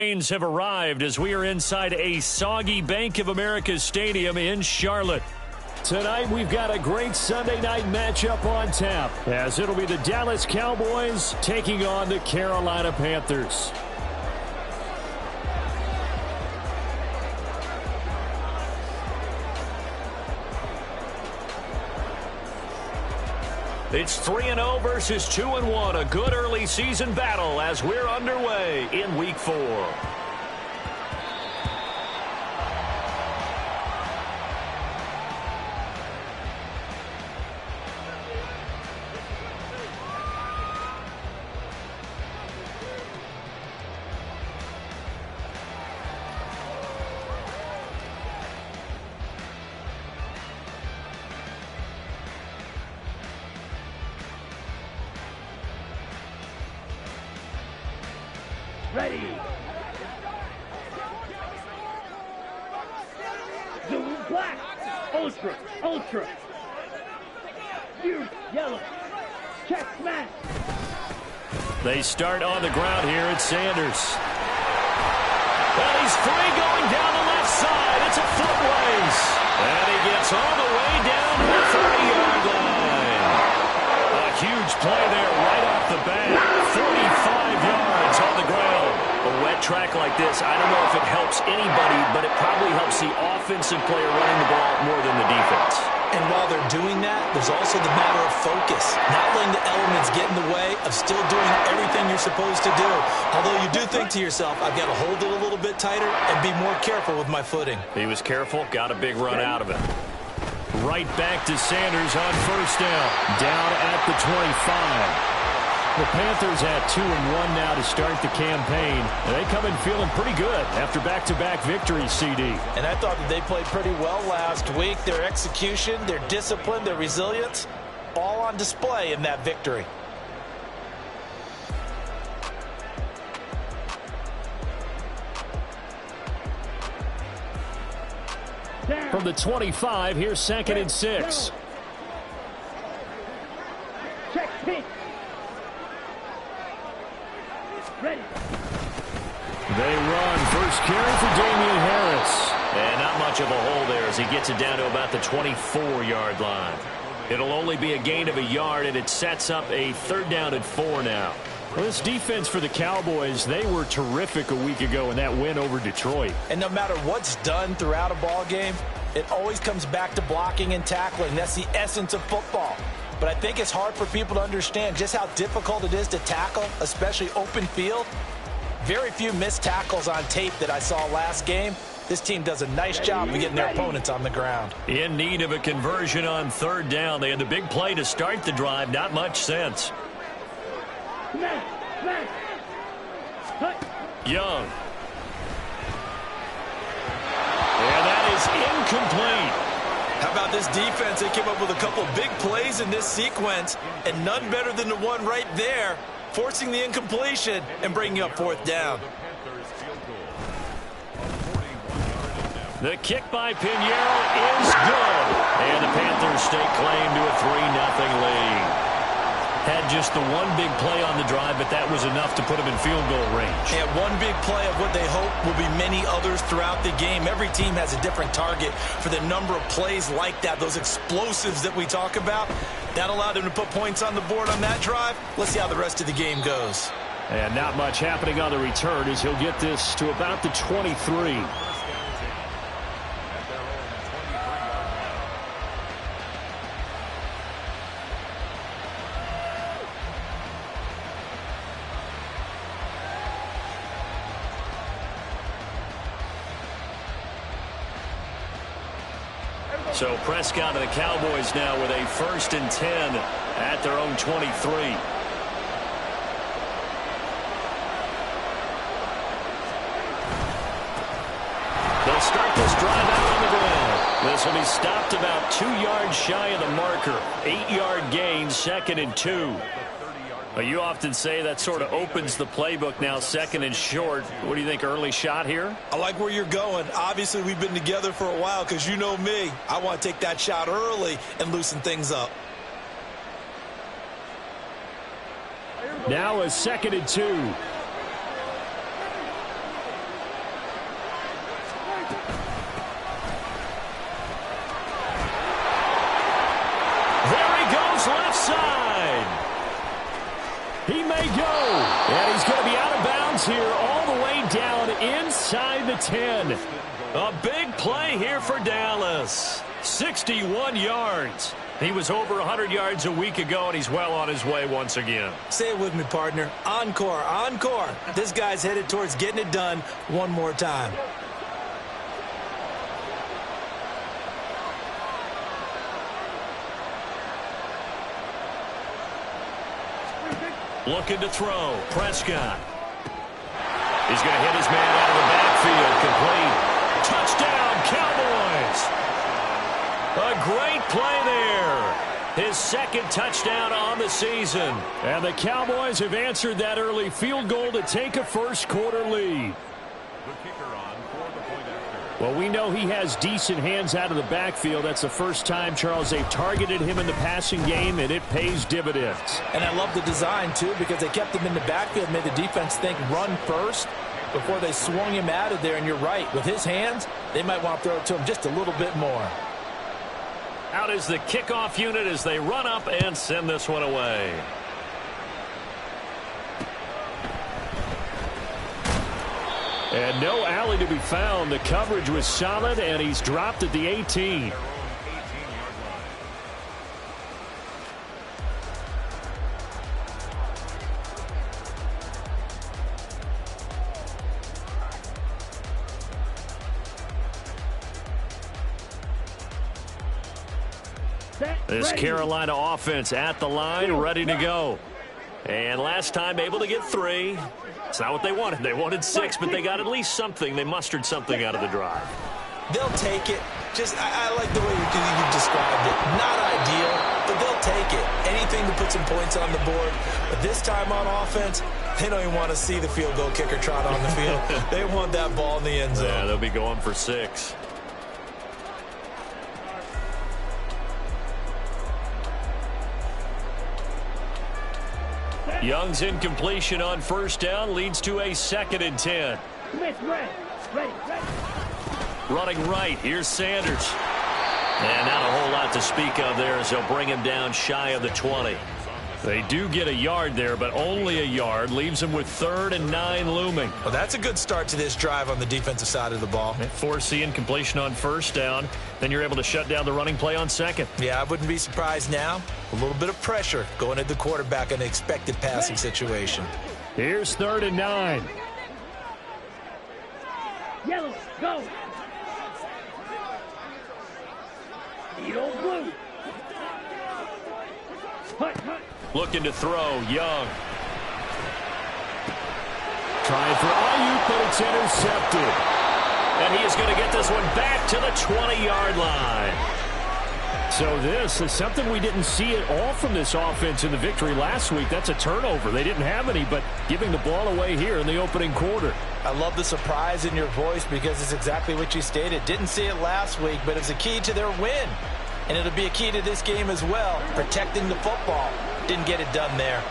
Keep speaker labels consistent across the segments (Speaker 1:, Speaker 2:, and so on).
Speaker 1: Trains have arrived as we are inside a soggy Bank of America Stadium in Charlotte. Tonight, we've got a great Sunday night matchup on tap, as it'll be the Dallas Cowboys taking on the Carolina Panthers. It's 3-0 versus 2-1, a good early season battle as we're underway in Week 4.
Speaker 2: Ready. Zoom black. Ultra. Ultra. Yellow. Check smash.
Speaker 1: They start on the ground here at Sanders. Well, he's free going down the left side. It's a foot race. And he gets all the way down to the 30-yard line. A huge play there right off the bat. 45 yards on the ground. A wet track like this, I don't know if it helps anybody, but it probably helps the offensive player running the ball more than the defense.
Speaker 3: And while they're doing that, there's also the matter of focus. Not letting the elements get in the way of still doing everything you're supposed to do. Although you do think to yourself, I've got to hold it a little bit tighter and be more careful with my footing.
Speaker 1: He was careful, got a big run out of it. Right back to Sanders on first down. Down at the 25. The Panthers at 2-1 now to start the campaign. And they come in feeling pretty good after back-to-back victories, CD.
Speaker 4: And I thought that they played pretty well last week. Their execution, their discipline, their resilience, all on display in that victory.
Speaker 1: From the 25, here's 2nd and 6.
Speaker 2: Check pitch. Ready.
Speaker 1: They run. First carry for Damian Harris. And not much of a hole there as he gets it down to about the 24-yard line. It'll only be a gain of a yard, and it sets up a 3rd down and 4 now. Well, this defense for the Cowboys, they were terrific a week ago in that win over Detroit.
Speaker 4: And no matter what's done throughout a ball game, it always comes back to blocking and tackling. That's the essence of football. But I think it's hard for people to understand just how difficult it is to tackle, especially open field. Very few missed tackles on tape that I saw last game. This team does a nice job of getting their opponents on the ground.
Speaker 1: In need of a conversion on 3rd down. They had the big play to start the drive. Not much sense. Young. And that is incomplete.
Speaker 4: How about this defense? They came up with a couple big plays in this sequence, and none better than the one right there, forcing the incompletion and bringing up 4th down.
Speaker 1: The kick by Pinheiro is good. And the Panthers stake claim to a 3-0 lead. Had just the one big play on the drive, but that was enough to put them in field goal range.
Speaker 4: And one big play of what they hope will be many others throughout the game. Every team has a different target for the number of plays like that, those explosives that we talk about. That allowed them to put points on the board on that drive. Let's see how the rest of the game goes.
Speaker 1: And not much happening on the return as he'll get this to about the 23. So Prescott and the Cowboys now with a 1st and 10 at their own 23. They'll start this drive out on the ground. This will be stopped about 2 yards shy of the marker. 8-yard gain, 2nd and 2. Well, you often say that sort of opens the playbook now, 2nd and short. What do you think, early shot here?
Speaker 4: I like where you're going. Obviously, we've been together for a while because you know me. I want to take that shot early and loosen things up.
Speaker 1: Now a 2nd and 2. There he goes, left side. He may go. And he's going to be out of bounds here all the way down inside the 10. A big play here for Dallas. 61 yards. He was over 100 yards a week ago, and he's well on his way once again.
Speaker 3: Say it with me, partner. Encore, encore. This guy's headed towards getting it done one more time.
Speaker 1: Looking to throw. Prescott. He's going to hit his man out of the backfield. Complete. Touchdown, Cowboys. A great play there. His second touchdown on the season. And the Cowboys have answered that early field goal to take a first-quarter lead. Well, we know he has decent hands out of the backfield. That's the first time, Charles, they've targeted him in the passing game, and it pays dividends.
Speaker 4: And I love the design, too, because they kept him in the backfield, made the defense think run first before they swung him out of there. And you're right, with his hands, they might want to throw it to him just a little bit more.
Speaker 1: Out is the kickoff unit as they run up and send this one away. And no alley to be found. The coverage was solid, and he's dropped at the 18. This Carolina offense at the line, ready to go. And last time able to get 3. It's not what they wanted. They wanted 6, but they got at least something. They mustered something out of the drive.
Speaker 3: They'll take it. I like the way you described it. Not ideal, but they'll take it. Anything to put some points on the board. But this time on offense, they don't even want to see the field goal kicker trot on the field. They want that ball in the end zone.
Speaker 1: Yeah, they'll be going for 6. Young's incompletion on first down leads to a 2nd and 10.
Speaker 2: Smith, ready.
Speaker 1: Running right, here's Sanders. And not a whole lot to speak of there as they'll bring him down shy of the 20. They do get a yard there, but only a yard. Leaves them with 3rd and 9 looming.
Speaker 3: Well, that's a good start to this drive on the defensive side of the ball.
Speaker 1: Force the incompletion on first down. Then you're able to shut down the running play on 2nd.
Speaker 3: Yeah, I wouldn't be surprised now. A little bit of pressure going at the quarterback in an expected passing situation.
Speaker 1: Here's 3rd and 9.
Speaker 2: Yellow, go. Need old blue. Hut.
Speaker 1: Looking to throw, Young. Trying for Ayuk, but it's intercepted. And he is going to get this one back to the 20-yard line. So this is something we didn't see at all from this offense in the victory last week. That's a turnover. They didn't have any, but giving the ball away here in the opening quarter.
Speaker 4: I love the surprise in your voice because it's exactly what you stated. Didn't see it last week, but it's a key to their win. And it'll be a key to this game as well, protecting the football. Didn't get it done there.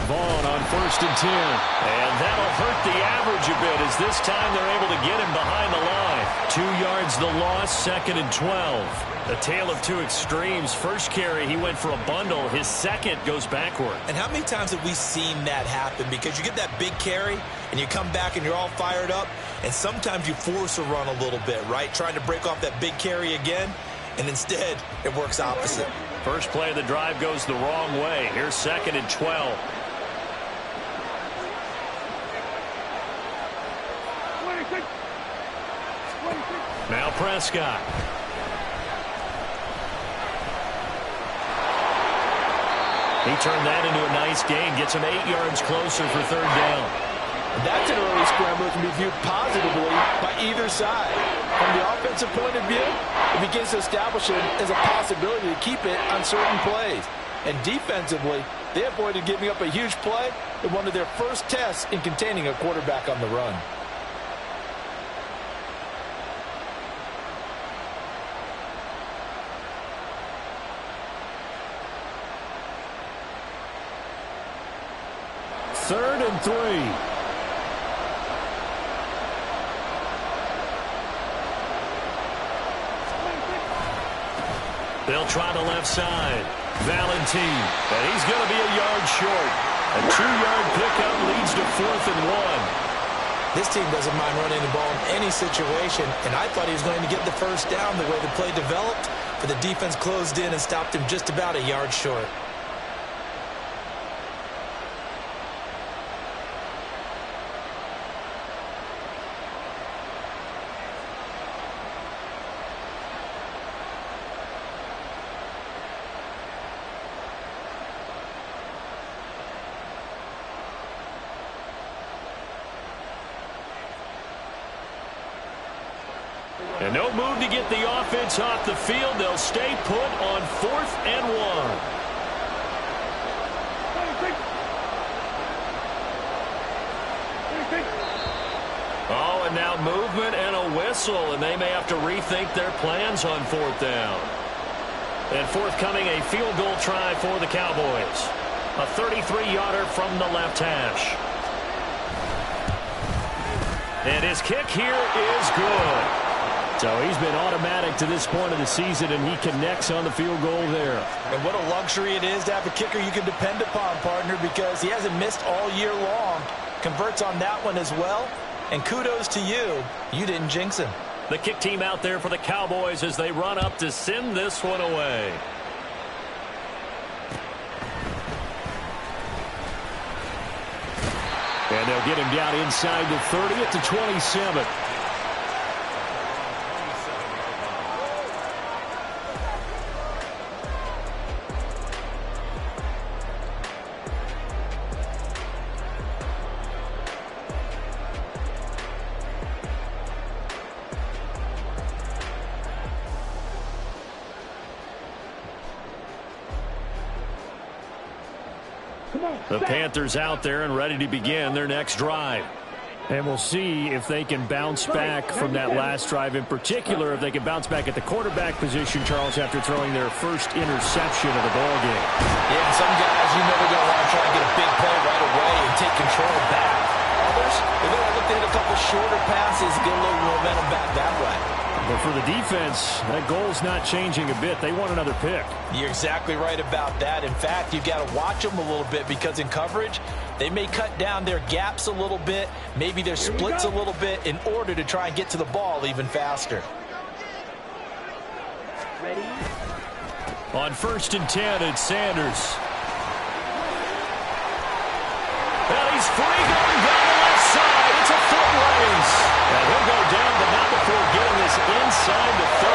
Speaker 1: Vaughn on 1st and 10. And that'll hurt the average a bit as this time they're able to get him behind the line. 2 yards the loss, 2nd and 12. A tale of two extremes. First carry, he went for a bundle. His second goes backward.
Speaker 3: And how many times have we seen that happen? Because you get that big carry, and you come back and you're all fired up, and sometimes you force a run a little bit, right? Trying to break off that big carry again, and instead it works opposite.
Speaker 1: First play of the drive goes the wrong way. Here's 2nd and 12. Now Prescott. He turned that into a nice gain. Gets him 8 yards closer for 3rd down.
Speaker 4: That's an early scramble that can be viewed positively by either side. From the offensive point of view, it begins to establish it as a possibility to keep it on certain plays. And defensively, they avoided giving up a huge play in one of their first tests in containing a quarterback on the run.
Speaker 1: 3rd and 3. They'll try the left side. Valentine, and he's going to be a yard short. A 2-yard pickup leads to 4th and 1.
Speaker 3: This team doesn't mind running the ball in any situation, and I thought he was going to get the first down the way the play developed, but the defense closed in and stopped him just about a yard short.
Speaker 1: And no move to get the offense off the field. They'll stay put on 4th and 1. Oh, and now movement and a whistle, and they may have to rethink their plans on 4th down. And forthcoming, a field goal try for the Cowboys. A 33-yarder from the left hash. And his kick here is good. So he's been automatic to this point of the season, and he connects on the field goal there.
Speaker 4: And what a luxury it is to have a kicker you can depend upon, partner, because he hasn't missed all year long. Converts on that one as well. And kudos to you. You didn't jinx him.
Speaker 1: The kick team out there for the Cowboys as they run up to send this one away. And they'll get him down inside the 30 at the 27. The Panthers out there and ready to begin their next drive. And we'll see if they can bounce back from that last drive. In particular, if they can bounce back at the quarterback position, Charles, after throwing their first interception of the ballgame.
Speaker 4: Yeah, and some guys, you know, they're going to want to try and get a big play right away and take control back. Others, they're going to look to hit a couple shorter passes, get a little momentum back that way.
Speaker 1: But for the defense, that goal's not changing a bit. They want another pick.
Speaker 4: You're exactly right about that. In fact, you've got to watch them a little bit because in coverage, they may cut down their gaps a little bit, maybe their splits a little bit in order to try and get to the ball even faster.
Speaker 2: Ready?
Speaker 1: On 1st and 10, it's Sanders. Well, he's free going down the left side. It's a foot race. And he'll go down, but not before getting this inside the 30.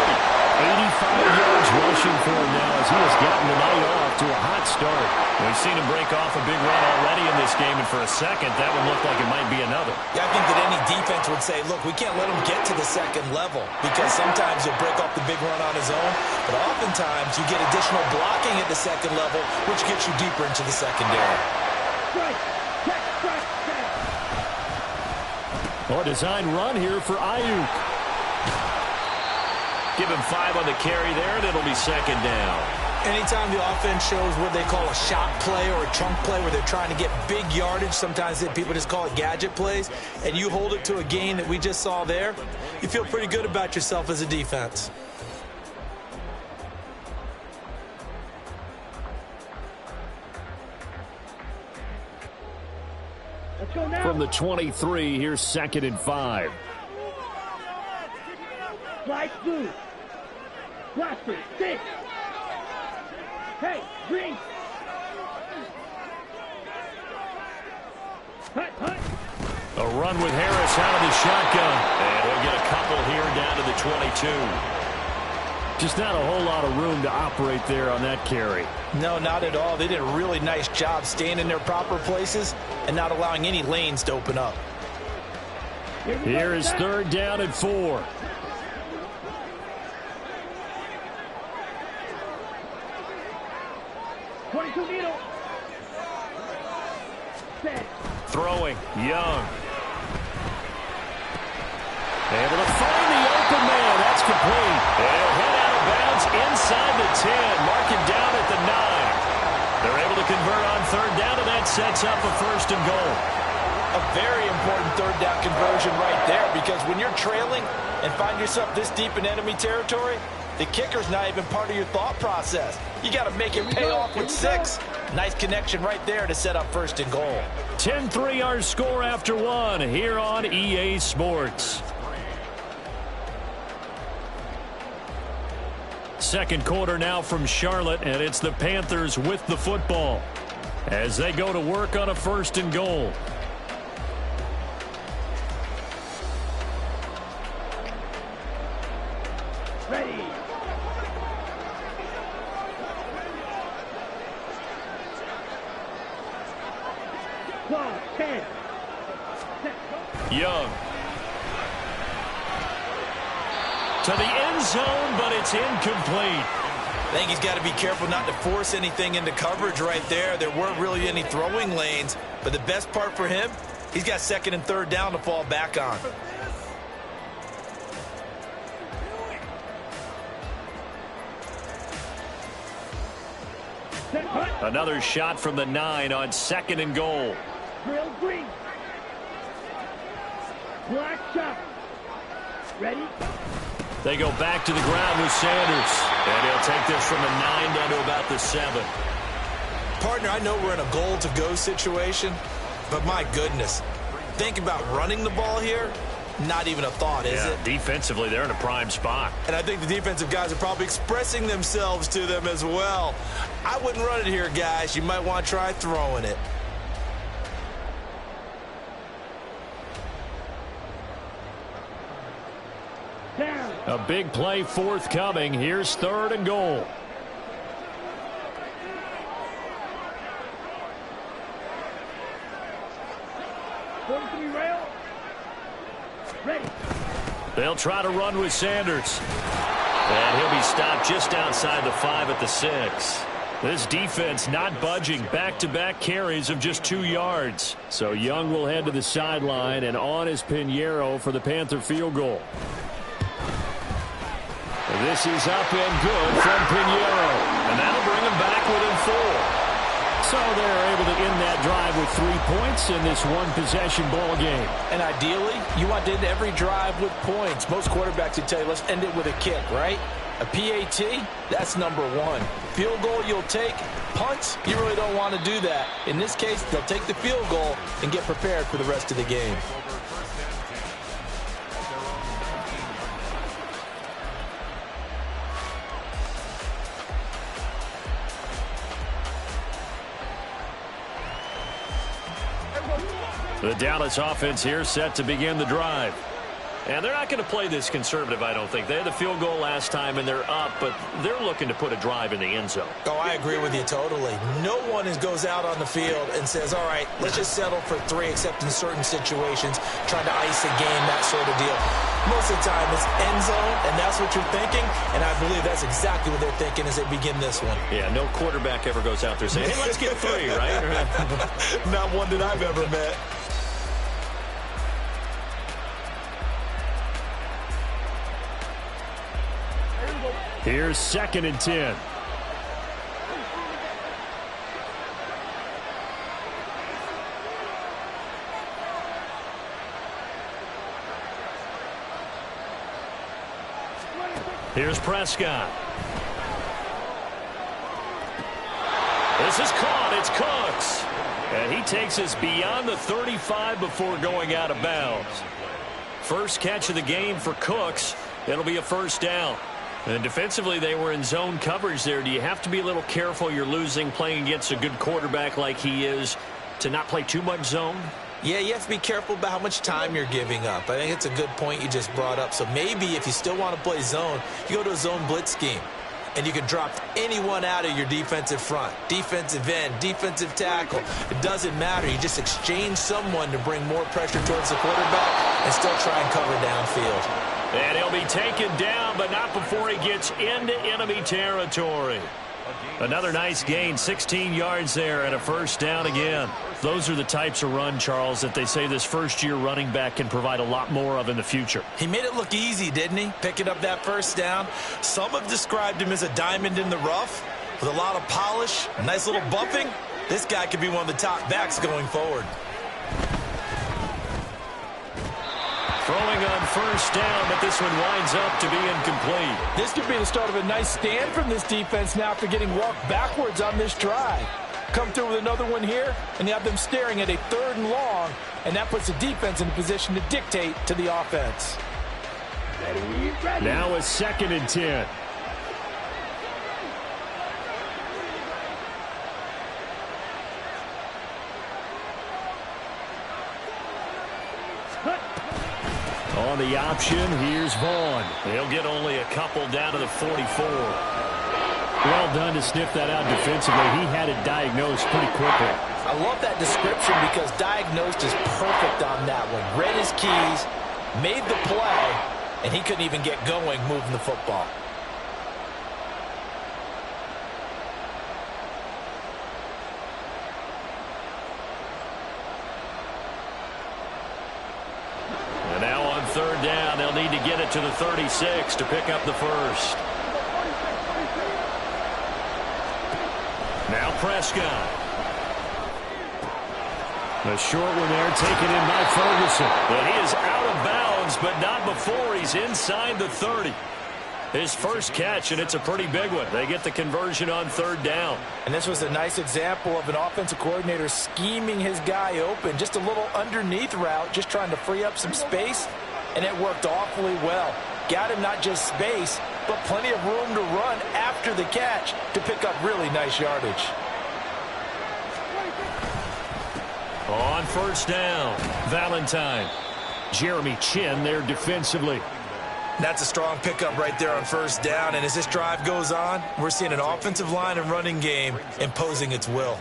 Speaker 1: 85 yards rushing for him now as he has gotten the night off to a hot start. We've seen him break off a big run already in this game, and for a second, that one looked like it might be another.
Speaker 3: Yeah, I think that any defense would say, look, we can't let him get to the second level because sometimes he'll break off the big run on his own, but oftentimes you get additional blocking at the second level, which gets you deeper into the secondary.
Speaker 1: A design run here for Ayuk. Give him 5 on the carry there, and it'll be 2nd down.
Speaker 3: Anytime the offense shows what they call a shot play or a chunk play where they're trying to get big yardage, sometimes people just call it gadget plays, and you hold it to a gain that we just saw there, you feel pretty good about yourself as a defense.
Speaker 2: Let's go now.
Speaker 1: From the 23, here's 2nd and 5.
Speaker 2: Slide through. Blaster, 6. Hey, green. Hut, hut.
Speaker 1: A run with Harris out of the shotgun. And he'll get a couple here down to the 22. Just not a whole lot of room to operate there on that carry.
Speaker 4: No, not at all. They did a really nice job staying in their proper places and not allowing any lanes to open up.
Speaker 1: Here is 3rd down and 4. Throwing, Young. Able to find the open man. That's complete. And he'll head out of bounds inside the 10. Mark him down at the 9. They're able to convert on third down, and that sets up a first and goal.
Speaker 4: A very important third down conversion right there, because when you're trailing and find yourself this deep in enemy territory, the kicker's not even part of your thought process. You got to make it pay off with 6. Nice connection right there to set up first and goal.
Speaker 1: 10-3 our score after 1 here on EA Sports. Second quarter now from Charlotte, and it's the Panthers with the football as they go to work on a first and goal.
Speaker 2: Ready. Ball, 10.
Speaker 1: Young. To the end zone, but it's incomplete.
Speaker 3: I think he's got to be careful not to force anything into coverage right there. There weren't really any throwing lanes, but the best part for him, he's got second and third down to fall back on.
Speaker 1: Another shot from the 9 on second and goal.
Speaker 2: Drill green. Black shot. Ready?
Speaker 1: They go back to the ground with Sanders. And he'll take this from the 9 down to about the 7.
Speaker 3: Partner, I know we're in a goal-to-go situation, but my goodness, think about running the ball here. Not even a thought, is it?
Speaker 1: Defensively, they're in a prime spot.
Speaker 3: And I think the defensive guys are probably expressing themselves to them as well. I wouldn't run it here, guys. You might want to try throwing it.
Speaker 2: Down.
Speaker 1: A big play forthcoming. Here's third and goal.
Speaker 2: Rail. Ready.
Speaker 1: They'll try to run with Sanders. And he'll be stopped just outside the 5 at the 6. This defense not budging. Back-to-back carries of just 2 yards. So Young will head to the sideline, and on is Pinheiro for the Panther field goal. This is up and good from Pinheiro. And that'll bring him back within 4. So they're able to end that drive with 3 points in this one-possession ball game.
Speaker 4: And ideally, you want to end every drive with points. Most quarterbacks would tell you, let's end it with a kick, right? A PAT, that's number 1. Field goal you'll take. Punts, you really don't want to do that. In this case, they'll take the field goal and get prepared for the rest of the game.
Speaker 1: The Dallas offense here set to begin the drive. And they're not going to play this conservative, I don't think. They had the field goal last time, and they're up, but they're looking to put a drive in the end zone.
Speaker 3: Oh, I agree with you totally. No one goes out on the field and says, all right, let's just settle for 3, except in certain situations, trying to ice a game, that sort of deal. Most of the time, it's end zone, and that's what you're thinking, and I believe that's exactly what they're thinking as they begin this one.
Speaker 1: Yeah, no quarterback ever goes out there saying, hey, let's get 3, right?
Speaker 3: Not one that I've ever met.
Speaker 1: Here's second and 10. Here's Prescott. This is caught. It's Cooks. And he takes us beyond the 35 before going out of bounds. First catch of the game for Cooks. It'll be a first down. And defensively, they were in zone coverage there. Do you have to be a little careful? You're losing, playing against a good quarterback like he is, to not play too much zone?
Speaker 3: Yeah, you have to be careful about how much time you're giving up. I think it's a good point you just brought up. So maybe if you still want to play zone, you go to a zone blitz scheme. And you can drop anyone out of your defensive front, defensive end, defensive tackle. It doesn't matter. You just exchange someone to bring more pressure towards the quarterback and still try and cover downfield.
Speaker 1: And he'll be taken down, but not before he gets into enemy territory. Another nice gain, 16 yards there, and a first down again. Those are the types of run, Charles, that they say this first-year running back can provide a lot more of in the future.
Speaker 3: He made it look easy, didn't he? Picking up that first down. Some have described him as a diamond in the rough with a lot of polish, a nice little bumping.
Speaker 4: This guy could be one of the top backs going forward.
Speaker 1: Throwing on first down, but this one winds up to be incomplete.
Speaker 4: This could be the start of a nice stand from this defense now after getting walked backwards on this drive. Come through with another one here, and you have them staring at a 3rd and long, and that puts the defense in a position to dictate to the offense.
Speaker 2: Ready.
Speaker 1: Now a 2nd and 10. On the option, here's Vaughn. He'll get only a couple down to the 44. Well done to sniff that out defensively. He had it diagnosed pretty quickly.
Speaker 4: I love that description because diagnosed is perfect on that one. Read his keys, made the play, and he couldn't even get going moving the football.
Speaker 1: And now on 3rd down, they'll need to get it to the 36 to pick up the first. Now Prescott. The short one there taken in by Ferguson. But he is out of bounds, but not before he's inside the 30. His first catch, and it's a pretty big one. They get the conversion on 3rd down.
Speaker 4: And this was a nice example of an offensive coordinator scheming his guy open. Just a little underneath route, just trying to free up some space, and it worked awfully well. Got him not just space, but plenty of room to run after the catch to pick up really nice yardage.
Speaker 1: On 1st down, Valentine. Jeremy Chin there defensively.
Speaker 4: That's a strong pickup right there on 1st down, and as this drive goes on, we're seeing an offensive line and running game imposing its will.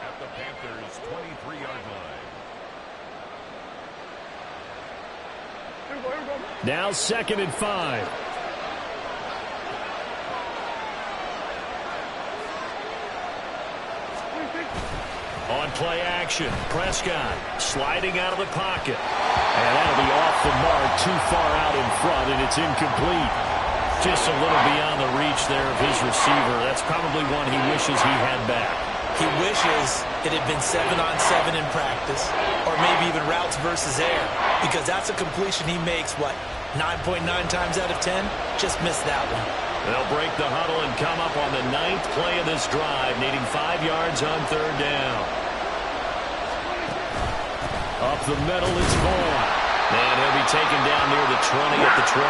Speaker 5: At the Panthers' 23-yard line.
Speaker 1: Now 2nd and 5. On play action, Prescott sliding out of the pocket. And that'll be off the mark, too far out in front, and it's incomplete. Just a little beyond the reach there of his receiver. That's probably one he wishes he had back.
Speaker 4: He wishes it had been 7-on-7 in practice, or maybe even routes versus air, because that's a completion he makes, 9.9 times out of 10? Just missed that one.
Speaker 1: They'll break the huddle and come up on the 9th play of this drive, needing 5 yards on 3rd down. Up the middle, it's Vaughn. And he'll be taken down near the 20 at the 21.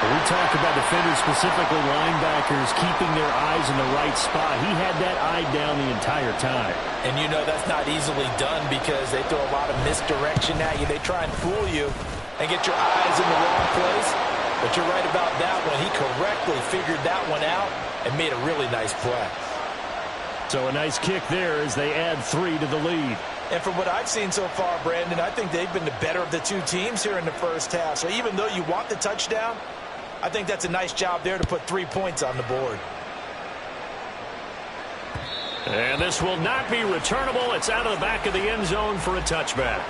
Speaker 1: We talk about defenders, specifically linebackers, keeping their eyes in the right spot. He had that eye down the entire time.
Speaker 4: And you know that's not easily done because they throw a lot of misdirection at you. They try and fool you and get your eyes in the wrong place. But you're right about that one. He correctly figured that one out and made a really nice play.
Speaker 1: So a nice kick there as they add 3 to the lead.
Speaker 4: And from what I've seen so far, Brandon, I think they've been the better of the two teams here in the first half. So even though you want the touchdown, I think that's a nice job there to put 3 points on the board.
Speaker 1: And this will not be returnable. It's out of the back of the end zone for a touchback.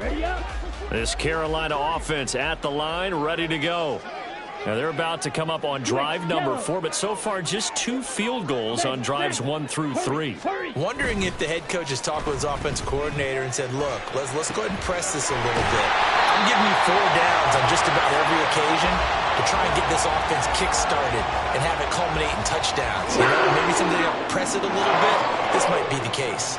Speaker 2: Ready up.
Speaker 1: This Carolina offense at the line, ready to go. Now they're about to come up on drive number 4, but so far just 2 field goals on drives 1 through 3.
Speaker 4: Wondering if the head coach has talked with his offensive coordinator and said, look, let's go ahead and press this a little bit. I'm giving you 4 downs on just about every occasion to try and get this offense kick-started and have it culminate in touchdowns. You know, maybe something to press it a little bit. This might be the case.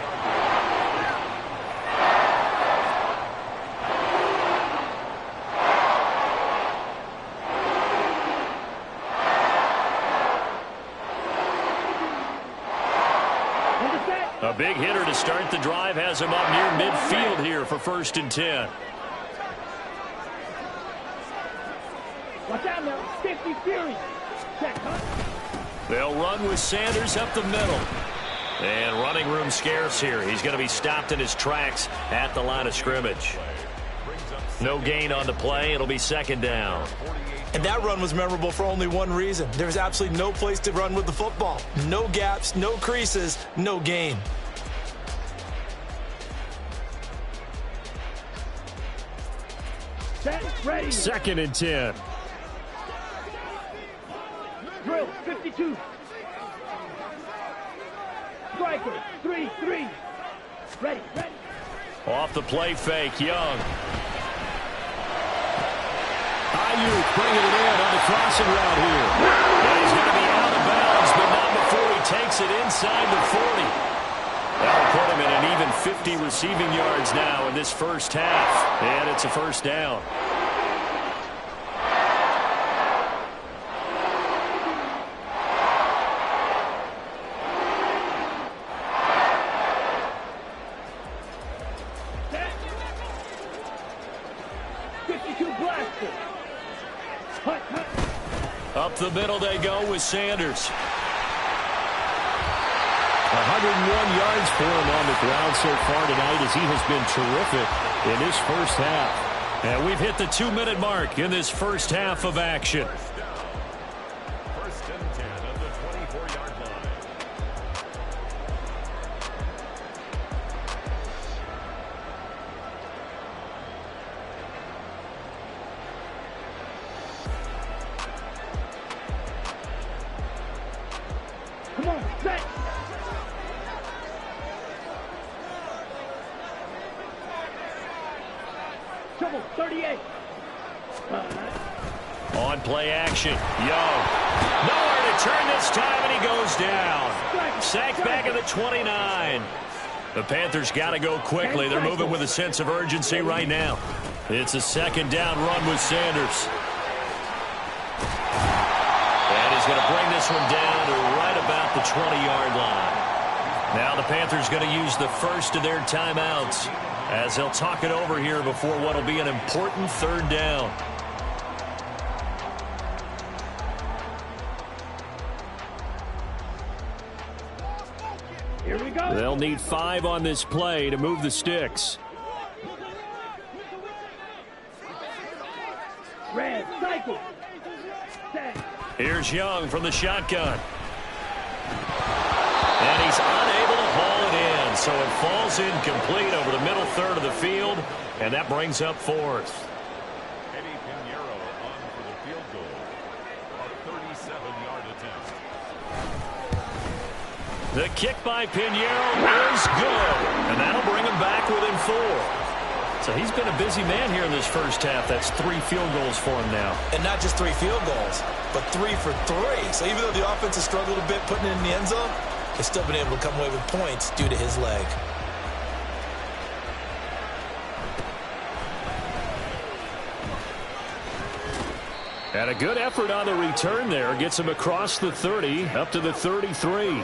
Speaker 1: A big hitter to start the drive has him up near midfield here for 1st and 10.
Speaker 2: Watch out now. 50 Fury. Check, huh?
Speaker 1: They'll run with Sanders up the middle. And running room scarce here. He's going to be stopped in his tracks at the line of scrimmage. No gain on the play. It'll be 2nd down.
Speaker 4: And that run was memorable for only one reason. There was absolutely no place to run with the football. No gaps, no creases, no gain.
Speaker 2: Set, ready.
Speaker 1: 2nd and 10.
Speaker 2: Drill, 52. Striker, 3-3. Ready.
Speaker 1: Off the play fake, Young. Ayuk bringing it in on the crossing route here. And he's going to be out of bounds, but not before he takes it inside the 40. That'll put him in an even 50 receiving yards now in this first half. And it's a first down. Up the middle they go with Sanders. 101 yards for him on the ground so far tonight as he has been terrific in this first half. And we've hit the 2-minute mark in this first half of action.
Speaker 5: First and 10 at the 24-yard line.
Speaker 2: Come on, set. Trouble, 38.
Speaker 1: On play action, Young. Nowhere to turn this time, and he goes down. Sacked back at the 29. The Panthers got to go quickly. They're moving with a sense of urgency right now. It's a 2nd down run with Sanders. And he's going to bring this one down to right about the 20-yard line. Now the Panthers going to use the first of their timeouts as they'll talk it over here before what will be an important 3rd down.
Speaker 2: Here we go.
Speaker 1: They'll need 5 on this play to move the sticks.
Speaker 2: Red, cycle. Set.
Speaker 1: Here's Young from the shotgun. And he's unable to haul it in, so it falls incomplete over the middle third of the field, and that brings up 4th.
Speaker 5: Eddie Pinheiro on for the field goal. A 37-yard attempt.
Speaker 1: The kick by Pinheiro is good, and that'll bring him back within 4. So he's been a busy man here in this first half. That's 3 field goals for him now.
Speaker 4: And not just 3 field goals, but 3 for 3. So even though the offense has struggled a bit putting it in the end zone, they've still been able to come away with points due to his leg.
Speaker 1: And a good effort on the return there. Gets him across the 30, up to the 33.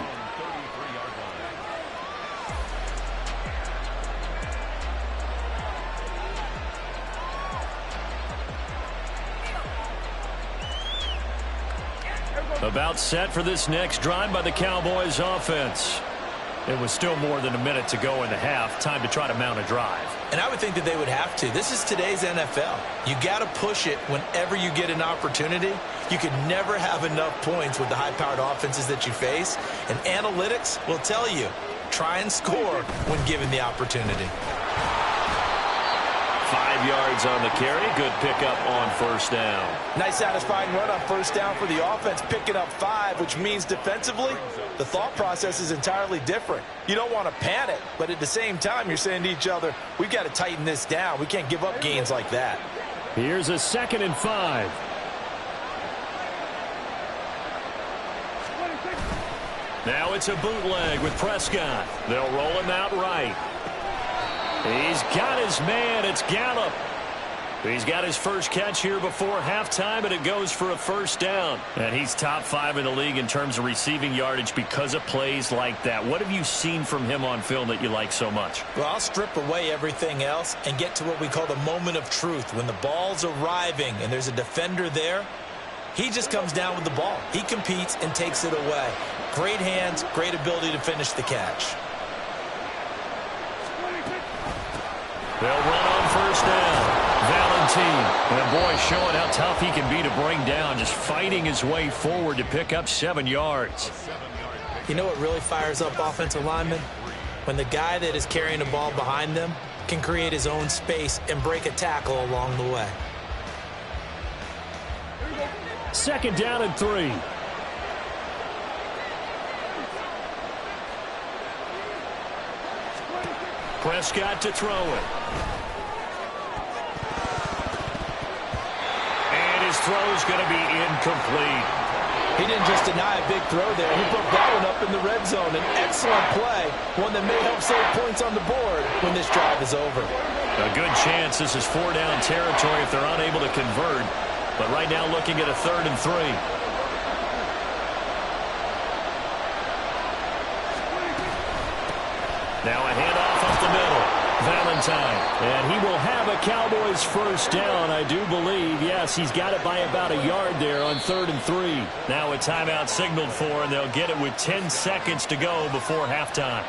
Speaker 1: About set for this next drive by the Cowboys offense. It was still more than a minute to go in the half. Time to try to mount a drive.
Speaker 4: And I would think that they would have to. This is today's NFL. You got to push it whenever you get an opportunity. You can never have enough points with the high-powered offenses that you face. And analytics will tell you, try and score when given the opportunity.
Speaker 1: 5 yards on the carry. Good pickup on first down.
Speaker 4: Nice satisfying run on first down for the offense, picking up 5, which means defensively, the thought process is entirely different. You don't want to panic, but at the same time, you're saying to each other, we've got to tighten this down. We can't give up gains like that.
Speaker 1: Here's a 2nd and 5. Now it's a bootleg with Prescott. They'll roll him out right. He's got his man. It's Gallup. He's got his first catch here before halftime, and it goes for a first down. And he's top 5 in the league in terms of receiving yardage because of plays like that. What have you seen from him on film that you like so much?
Speaker 4: Well, I'll strip away everything else and get to what we call the moment of truth. When the ball's arriving and there's a defender there, he just comes down with the ball. He competes and takes it away. Great hands, great ability to finish the catch.
Speaker 1: They'll run on first down. Valentine, and boy, showing how tough he can be to bring down, just fighting his way forward to pick up 7 yards.
Speaker 4: You know what really fires up offensive linemen? When the guy that is carrying the ball behind them can create his own space and break a tackle along the way.
Speaker 1: Second down and 3. Prescott to throw it. And his throw's going to be incomplete.
Speaker 4: He didn't just deny a big throw there. He put that one up in the red zone. An excellent play, one that may help save points on the board when this drive is over.
Speaker 1: A good chance this is 4-down territory if they're unable to convert. But right now looking at a 3rd and 3. Now a handoff up the middle. Valentine. And he will have a Cowboys first down, I do believe. Yes, he's got it by about a yard there on 3rd and 3. Now a timeout signaled for, and they'll get it with 10 seconds to go before halftime.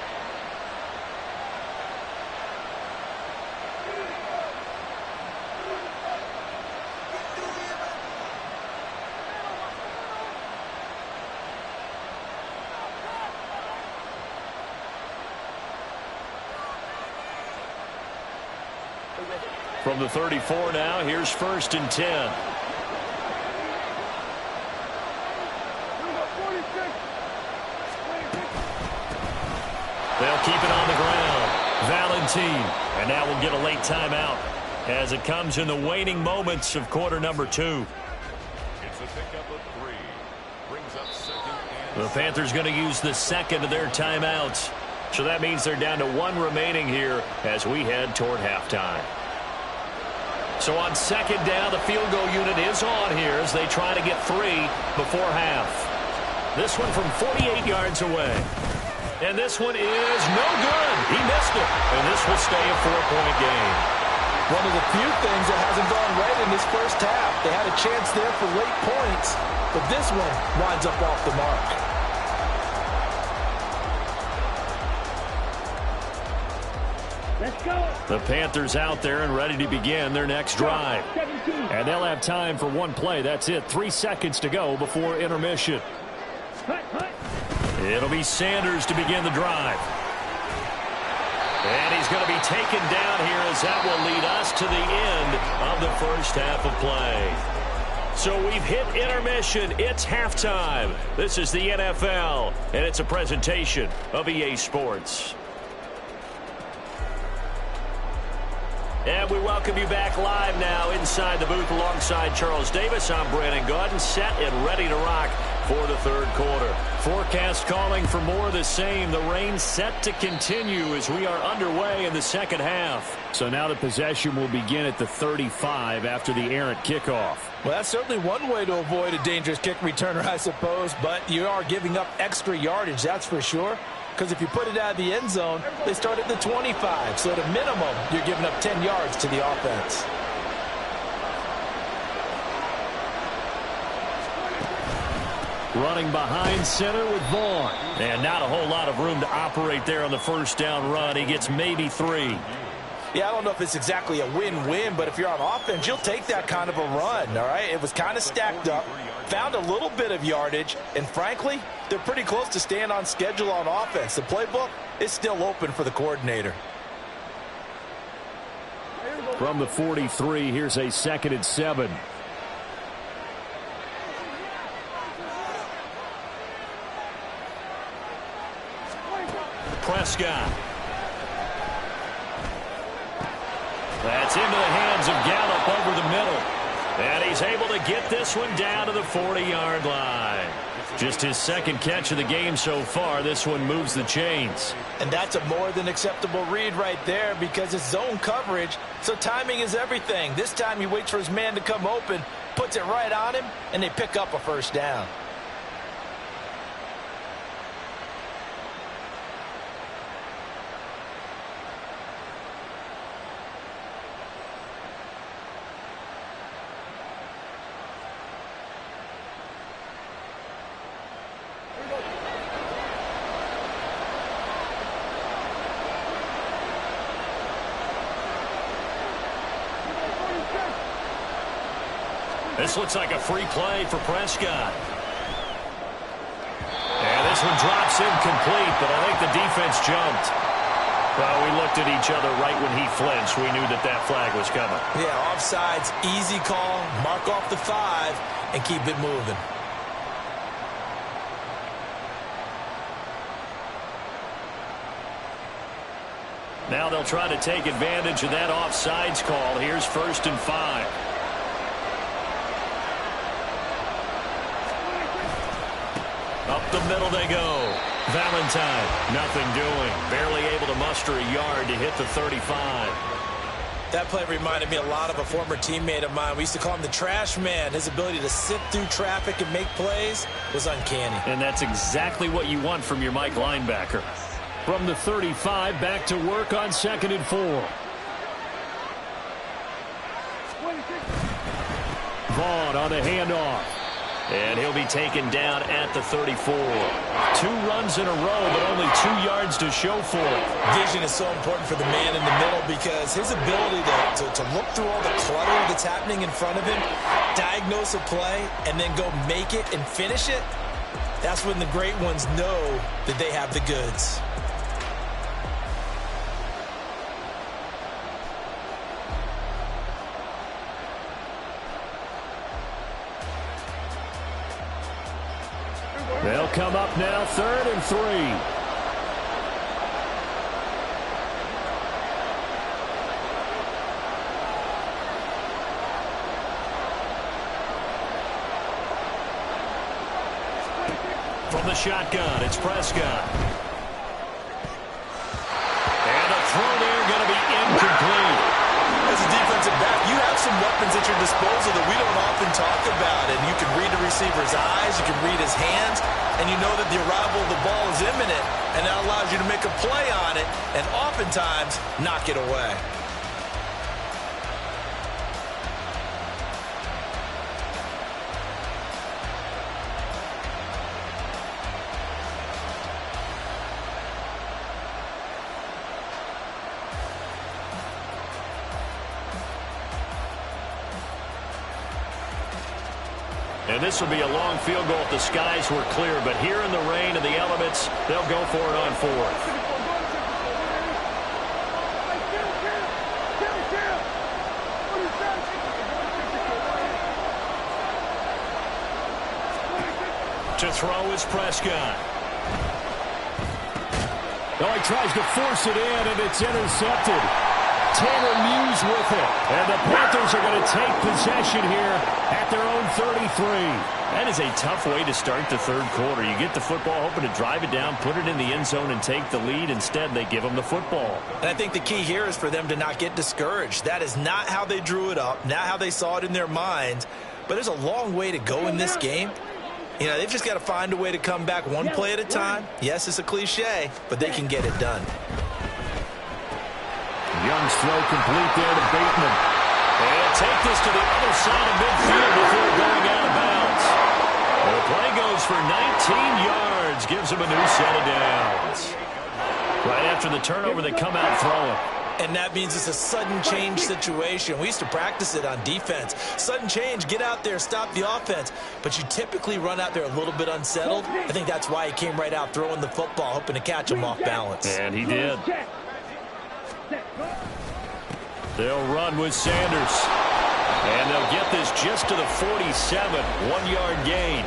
Speaker 1: From the 34 now, here's 1st and 10. They'll keep it on the ground. Valentine. And now we'll get a late timeout as it comes in the waning moments of quarter number 2.
Speaker 5: It's a pickup of 3. Brings up 2nd and
Speaker 1: The Panthers going to use the second of their timeouts. So that means they're down to 1 remaining here as we head toward halftime. So on 2nd down, the field goal unit is on here as they try to get 3 before half. This one from 48 yards away. And this one is no good. He missed it. And this will stay a 4-point game.
Speaker 4: One of the few things that hasn't gone right in this first half. They had a chance there for late points, but this one winds up off the mark.
Speaker 2: Let's go.
Speaker 1: The Panthers out there and ready to begin their next drive.
Speaker 2: 17.
Speaker 1: And they'll have time for one play. That's it. 3 seconds to go before intermission.
Speaker 2: Hut, hut.
Speaker 1: It'll be Sanders to begin the drive. And he's going to be taken down here as that will lead us to the end of the first half of play. So we've hit intermission. It's halftime. This is the NFL, and it's a presentation of EA Sports. And we welcome you back live now inside the booth alongside Charles Davis. I'm Brandon Gaudin, set and ready to rock for the 3rd quarter. Forecast calling for more of the same. The rain set to continue as we are underway in the second half. So now the possession will begin at the 35 after the errant kickoff.
Speaker 4: Well, that's certainly one way to avoid a dangerous kick returner, I suppose, but you are giving up extra yardage, that's for sure. Because if you put it out of the end zone, they start at the 25. So at a minimum, you're giving up 10 yards to the offense.
Speaker 1: Running behind center with Vaughn. And not a whole lot of room to operate there on the first down run. He gets maybe 3.
Speaker 4: Yeah, I don't know if it's exactly a win-win, but if you're on offense, you'll take that kind of a run, all right? It was kind of stacked up, found a little bit of yardage, and frankly, they're pretty close to staying on schedule on offense. The playbook is still open for the coordinator.
Speaker 1: From the 43, here's a 2nd and 7. Prescott. That's into the hands of Gallup over the middle. And he's able to get this one down to the 40-yard line. Just his 2nd catch of the game so far. This one moves the chains.
Speaker 4: And that's a more than acceptable read right there because it's zone coverage, so timing is everything. This time he waits for his man to come open, puts it right on him, and they pick up a first down.
Speaker 1: This looks like a free play for Prescott. And this one drops incomplete, but I think the defense jumped. Well, we look looked at each other right when he flinched. We knew that that flag was coming.
Speaker 3: Yeah, offsides, easy call. Mark off the 5 and keep it moving.
Speaker 1: Now they'll try to take advantage of that offsides call. Here's 1st and 5. Up the middle they go. Valentine, nothing doing. Barely able to muster a yard to hit the 35.
Speaker 3: That play reminded me a lot of a former teammate of mine. We used to call him the trash man. His ability to sit through traffic and make plays was uncanny.
Speaker 1: And that's exactly what you want from your Mike linebacker. From the 35, back to work on 2nd and 4. Vaughn on a handoff. And he'll be taken down at the 34. 2 runs in a row, but only 2 yards to show for it.
Speaker 3: Vision is so important for the man in the middle because his ability to look through all the clutter that's happening in front of him, diagnose a play, and then go make it and finish it, that's when the great ones know that they have the goods.
Speaker 1: They'll come up now, 3rd and 3. From the shotgun, it's Prescott. And a throw there going to be incomplete.
Speaker 3: As a defensive back, you have some weapons at your disposal that we don't often talk about. And you can read the receiver's eyes, you can read his hands, and you know that the arrival of the ball is imminent, and that allows you to make a play on it and oftentimes knock it away.
Speaker 1: And this will be a long field goal if the skies were clear. But here in the rain and the elements, they'll go for it on 4th. To throw is Prescott. Oh, he tries to force it in, and it's intercepted. Taylor Muse with it. And the Panthers are going to take possession here at their own 33. That is a tough way to start the 3rd quarter. You get the football, hoping to drive it down, put it in the end zone, and take the lead. Instead, they give them the football.
Speaker 3: And I think the key here is for them to not get discouraged. That is not how they drew it up, not how they saw it in their minds. But there's a long way to go in this game. You know, they've just got to find a way to come back one play at a time. Yes, it's a cliche, but they can get it done.
Speaker 1: Young's throw complete there to Bateman. And take this to the other side of midfield before going out of bounds. The play goes for 19 yards. Gives him a new set of downs. Right after the turnover, they come out throwing.
Speaker 3: And that means it's a sudden change situation. We used to practice it on defense. Sudden change, get out there, stop the offense. But you typically run out there a little bit unsettled. I think that's why he came right out throwing the football, hoping to catch him off balance.
Speaker 1: And he did. They'll run with Sanders. And they'll get this just to the 47. 1-yard gain.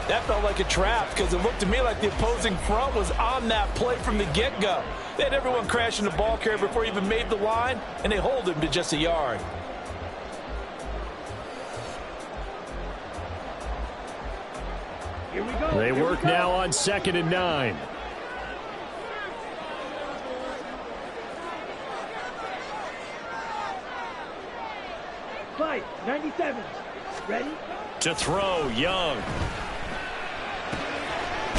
Speaker 4: That felt like a trap because it looked to me like the opposing front was on that play from the get-go. They had everyone crashing the ball carrier before he even made the line, and they hold him to just a yard.
Speaker 2: Here we go.
Speaker 1: They work now on 2nd and 9.
Speaker 2: Fight, 97. Ready?
Speaker 1: To throw, Young.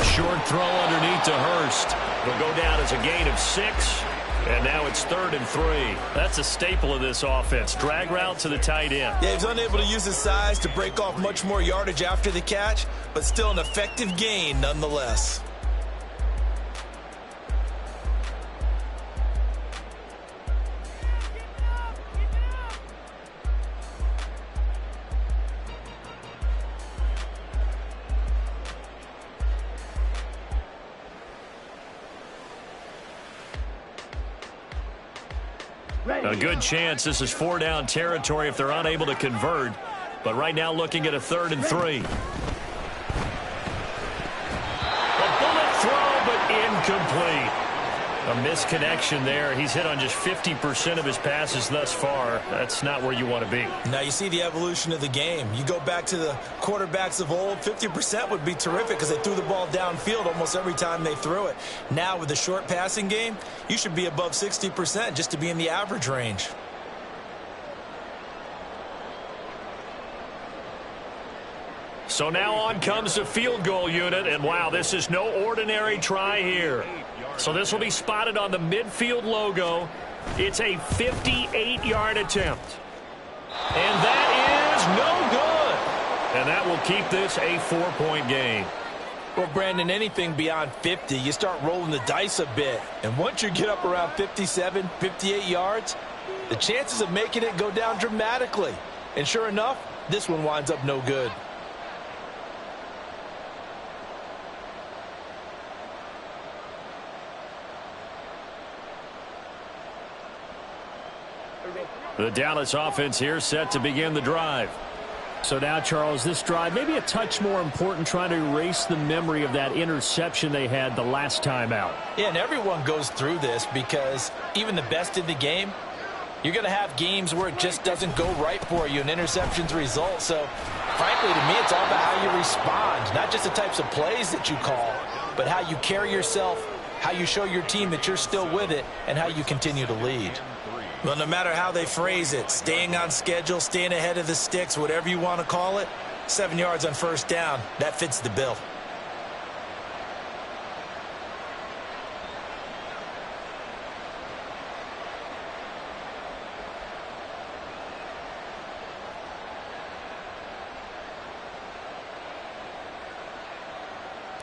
Speaker 1: Short throw underneath to Hurst. It'll go down as a gain of 6. And now it's 3rd and 3. That's a staple of this offense. Drag route to the tight end.
Speaker 3: Yeah, he's unable to use his size to break off much more yardage after the catch, but still an effective gain nonetheless.
Speaker 1: A good chance this is 4-down territory if they're unable to convert. But right now looking at a 3rd and 3. A bullet throw, but incomplete. A misconnection there. He's hit on just 50% of his passes thus far. That's not where you want to be.
Speaker 3: Now you see the evolution of the game. You go back to the quarterbacks of old, 50% would be terrific because they threw the ball downfield almost every time they threw it. Now with the short passing game, you should be above 60% just to be in the average range.
Speaker 1: So now on comes the field goal unit, and wow, this is no ordinary try here. So this will be spotted on the midfield logo. It's a 58-yard attempt. And that is no good. And that will keep this a 4-point game.
Speaker 4: Well, Brandon, anything beyond 50, you start rolling the dice a bit. And once you get up around 57, 58 yards, the chances of making it go down dramatically. And sure enough, this one winds up no good.
Speaker 1: The Dallas offense here set to begin the drive.
Speaker 6: So now, Charles, this drive maybe a touch more important, trying to erase the memory of that interception they had the last time out.
Speaker 4: Yeah, and everyone goes through this because even the best in the game, you're going to have games where it just doesn't go right for you, and interceptions result. So, frankly, to me, it's all about how you respond, not just the types of plays that you call, but how you carry yourself, how you show your team that you're still with it, and how you continue to lead.
Speaker 3: Well, no matter how they phrase it, staying on schedule, staying ahead of the sticks, whatever you want to call it, 7 yards on 1st down, that fits the bill.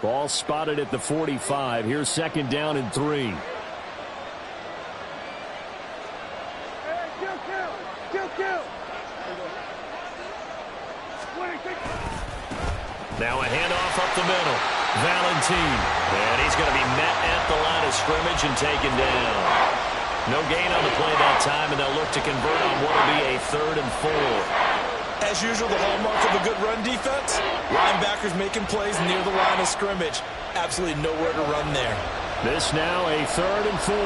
Speaker 6: Ball spotted at the 45. Here's 2nd down and 3.
Speaker 1: Now a handoff up the middle. Valentin. And he's going to be met at the line of scrimmage and taken down. No gain on the play that time, and they'll look to convert on what will be a 3rd and 4.
Speaker 3: As usual, the hallmark of a good run defense, linebackers making plays near the line of scrimmage. Absolutely nowhere to run there.
Speaker 6: This now a 3rd and 4.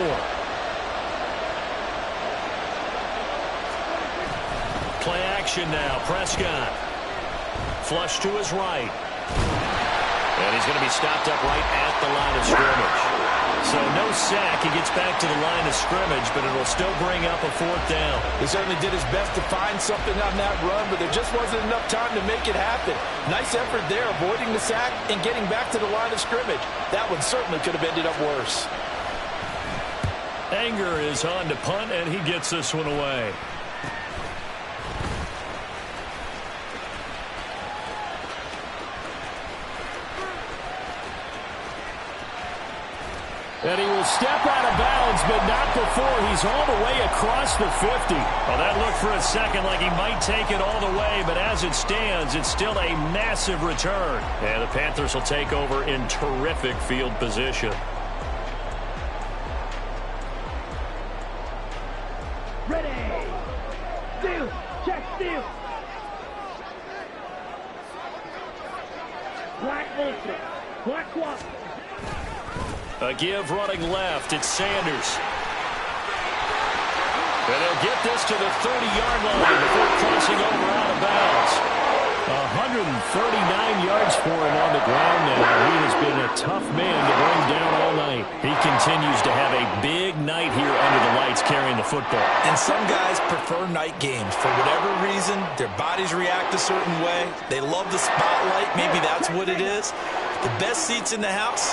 Speaker 1: Play action now. Prescott. Flush to his right. And he's going to be stopped up right at the line of scrimmage. So no sack. He gets back to the line of scrimmage, but it'll still bring up a 4th down.
Speaker 4: He certainly did his best to find something on that run, but there just wasn't enough time to make it happen. Nice effort there, avoiding the sack and getting back to the line of scrimmage. That one certainly could have ended up worse.
Speaker 1: Anger is on to punt, and he gets this one away.
Speaker 6: And he will step out of bounds, but not before he's all the way across the 50.
Speaker 1: Well, that looked for a second like he might take it all the way, but as it stands, it's still a massive return. And the Panthers will take over in terrific field position.
Speaker 2: Ready. Steal. Check steal. Black Wilson. Black Watson.
Speaker 1: A give running left. It's Sanders. And they'll get this to the 30-yard line before crossing over out of bounds.
Speaker 6: 139 yards for him on the ground now. He has been a tough man to bring down all night.
Speaker 1: He continues to have a big night here under the lights carrying the football.
Speaker 3: And some guys prefer night games. For whatever reason, their bodies react a certain way. They love the spotlight. Maybe that's what it is. The best seats in the house,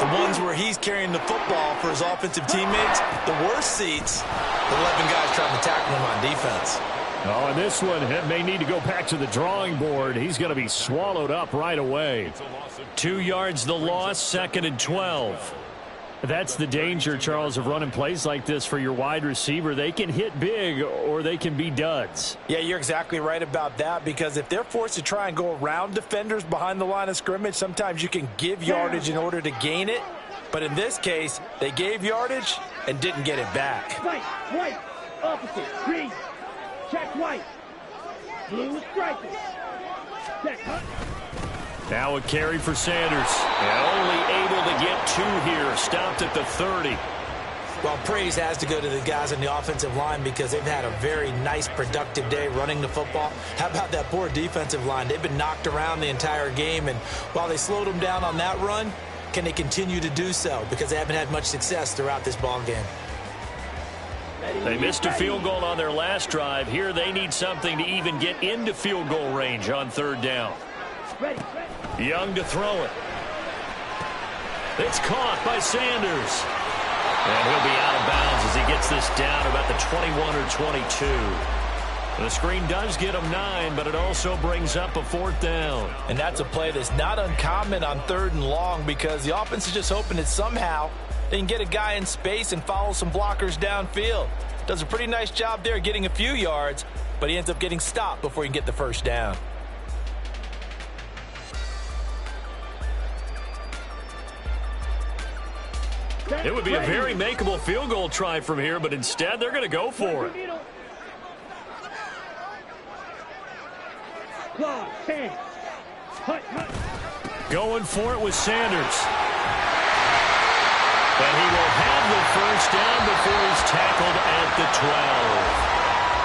Speaker 3: the ones where he's carrying the football for his offensive teammates. The worst seats, the 11 guys trying to tackle him on defense.
Speaker 6: Oh, and this one may need to go back to the drawing board. He's going to be swallowed up right away.
Speaker 1: 2 yards the loss, 2nd and 12.
Speaker 6: That's the danger, Charles, of running plays like this for your wide receiver. They can hit big or they can be duds.
Speaker 4: Yeah, you're exactly right about that, because if they're forced to try and go around defenders behind the line of scrimmage, sometimes you can give yardage in order to gain it. But in this case, they gave yardage and didn't get it back.
Speaker 2: Right. Opposite. Green. Check white. Blue striker. Check hunt.
Speaker 1: Now a carry for Sanders. And only able to get 2 here. Stopped at the 30.
Speaker 3: Well, praise has to go to the guys on the offensive line because they've had a very nice, productive day running the football. How about that poor defensive line? They've been knocked around the entire game, and while they slowed them down on that run, can they continue to do so? Because they haven't had much success throughout this ball game.
Speaker 1: They missed a field goal on their last drive. Here they need something to even get into field goal range on 3rd down. Young to throw it. It's caught by Sanders. And he'll be out of bounds as he gets this down about the 21 or 22. The screen does get him 9, but it also brings up a 4th down.
Speaker 4: And that's a play that's not uncommon on 3rd and long because the offense is just hoping that somehow they can get a guy in space and follow some blockers downfield. Does a pretty nice job there getting a few yards, but he ends up getting stopped before he can get the 1st down.
Speaker 1: It would be a very makeable field goal try from here, but instead they're going to go for it. Going for it with Sanders. But he will have the 1st down before he's tackled at the 12.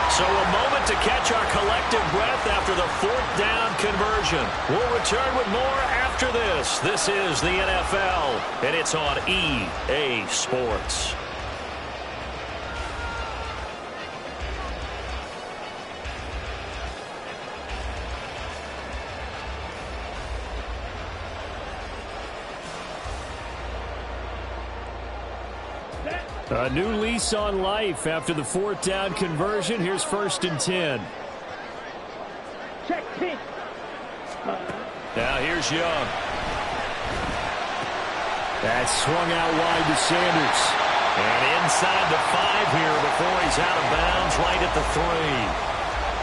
Speaker 1: So a moment to catch our collective breath after the 4th down conversion. We'll return with more after this. This is the NFL, and it's on EA Sports. A new lease on life after the 4th down conversion. Here's 1st and 10.
Speaker 2: Check 10.
Speaker 1: Now here's Young.
Speaker 6: That's swung out wide to Sanders.
Speaker 1: And inside the 5 here before he's out of bounds right at the 3.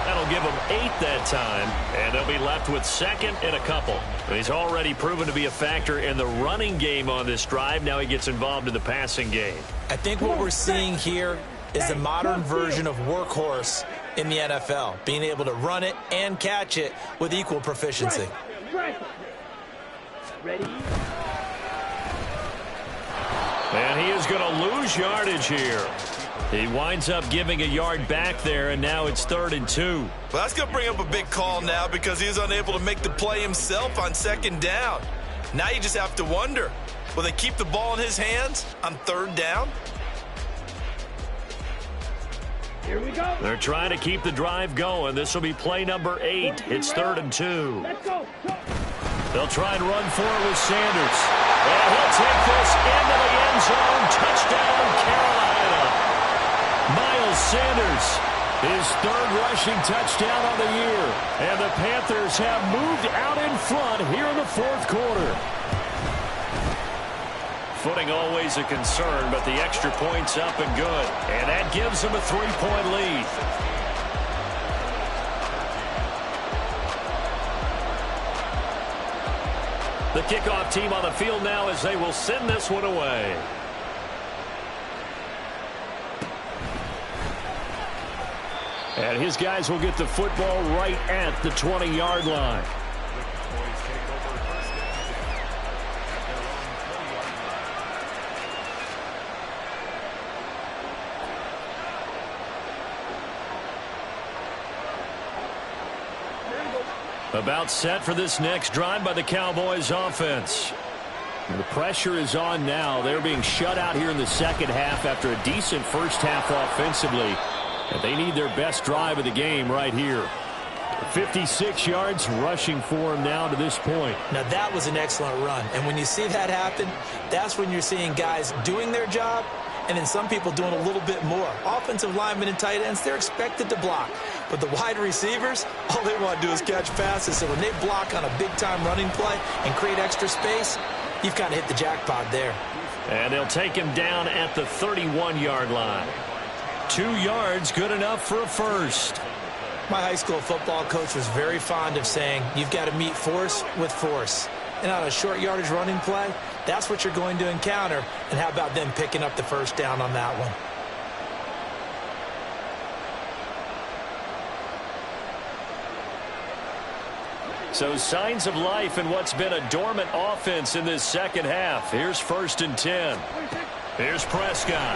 Speaker 1: That'll give him 8 that time, and they'll be left with 2nd and a couple. He's already proven to be a factor in the running game on this drive. Now he gets involved in the passing game.
Speaker 3: I think what we're seeing here is the modern version of workhorse in the NFL, being able to run it and catch it with equal proficiency.
Speaker 2: Ready?
Speaker 1: And he is going to lose yardage here. He winds up giving a yard back there, and now it's 3rd and 2.
Speaker 4: Well, that's going to bring up a big call now because he was unable to make the play himself on 2nd down. Now you just have to wonder, will they keep the ball in his hands on 3rd down?
Speaker 2: Here we go.
Speaker 1: They're trying to keep the drive going. This will be play number 8. It's 3rd and 2.
Speaker 2: Let's go.
Speaker 1: They'll try and run for it with Sanders. And he'll take this into the end zone. Touchdown, Carolina. Miles Sanders, his 3rd rushing touchdown on the year. And the Panthers have moved out in front here in the 4th quarter. Footing always a concern, but the extra point's up and good. And that gives them a 3-point lead. The kickoff team on the field now as they will send this one away. And his guys will get the football right at the 20-yard line. About set for this next drive by the Cowboys offense. The pressure is on now. They're being shut out here in the 2nd half after a decent 1st half offensively. And they need their best drive of the game right here. 56 yards rushing for him now to this point.
Speaker 3: Now that was an excellent run. And when you see that happen, that's when you're seeing guys doing their job and then some people doing a little bit more. Offensive linemen and tight ends, they're expected to block. But the wide receivers, all they want to do is catch passes. So when they block on a big-time running play and create extra space, you've kind of hit the jackpot there.
Speaker 1: And they'll take him down at the 31-yard line. 2 yards, good enough for a 1st.
Speaker 3: My high school football coach was very fond of saying, you've got to meet force with force. And on a short yardage running play, that's what you're going to encounter. And how about them picking up the 1st down on that one?
Speaker 1: So signs of life in what's been a dormant offense in this second half. Here's 1st and 10. Here's Prescott.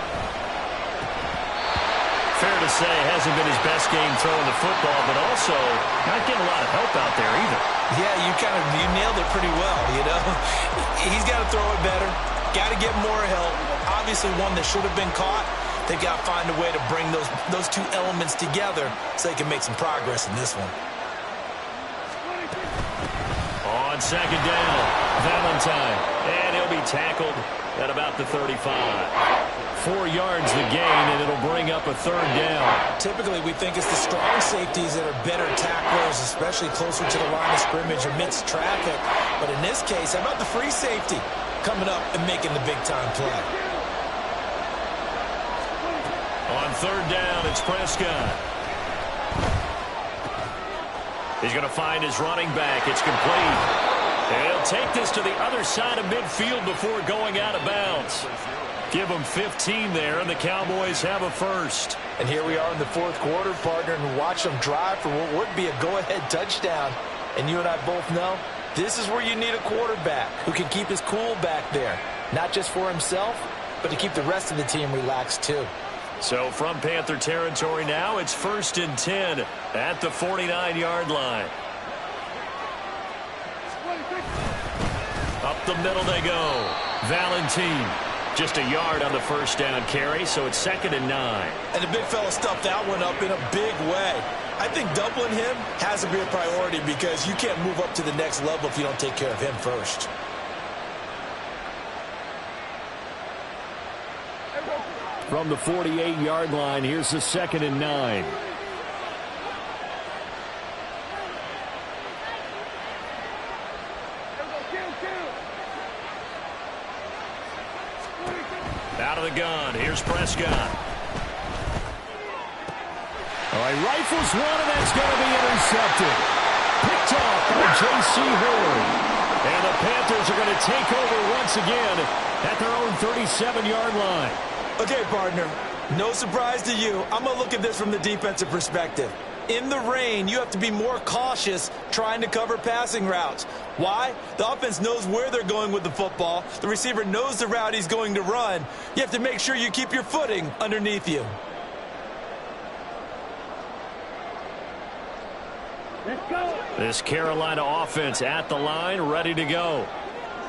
Speaker 1: Fair to say, hasn't been his best game throwing the football, but also not getting a lot of help out there either.
Speaker 4: Yeah, you nailed it pretty well, you know. He's got to throw it better. Got to get more help. Obviously one that should have been caught. They've got to find a way to bring those two elements together so they can make some progress in this one.
Speaker 1: On 2nd down, Valentine. And he'll be tackled at about the 35. 4 yards the gain, and it'll bring up a 3rd down.
Speaker 4: Typically, we think it's the strong safeties that are better tacklers, especially closer to the line of scrimmage amidst traffic. But in this case, how about the free safety coming up and making the big-time play?
Speaker 1: On 3rd down, it's Prescott. He's going to find his running back. It's complete. And he'll take this to the other side of midfield before going out of bounds. Give him 15 there, and the Cowboys have a 1st.
Speaker 4: And here we are in the 4th quarter, partner, and watch them drive for what would be a go-ahead touchdown. And you and I both know this is where you need a quarterback who can keep his cool back there, not just for himself, but to keep the rest of the team relaxed too.
Speaker 1: So from Panther territory now, it's 1st and 10 at the 49-yard line. Up the middle they go. Valentine. Just a yard on the 1st down carry, so it's 2nd and 9.
Speaker 4: And the big fella stuffed that one up in a big way. I think doubling him has to be a priority because you can't move up to the next level if you don't take care of him first.
Speaker 6: From the 48-yard line, here's the 2nd and 9.
Speaker 1: Out of the gun, here's Prescott.
Speaker 6: All right, rifles one, and that's going to be intercepted. Picked off by J.C. Horn. And the Panthers are going to take over once again at their own 37-yard line.
Speaker 4: Okay, partner, no surprise to you. I'm going to look at this from the defensive perspective. In the rain, you have to be more cautious trying to cover passing routes. Why? The offense knows where they're going with the football. The receiver knows the route he's going to run. You have to make sure you keep your footing underneath you.
Speaker 2: Let's go.
Speaker 1: This Carolina offense at the line, ready to go.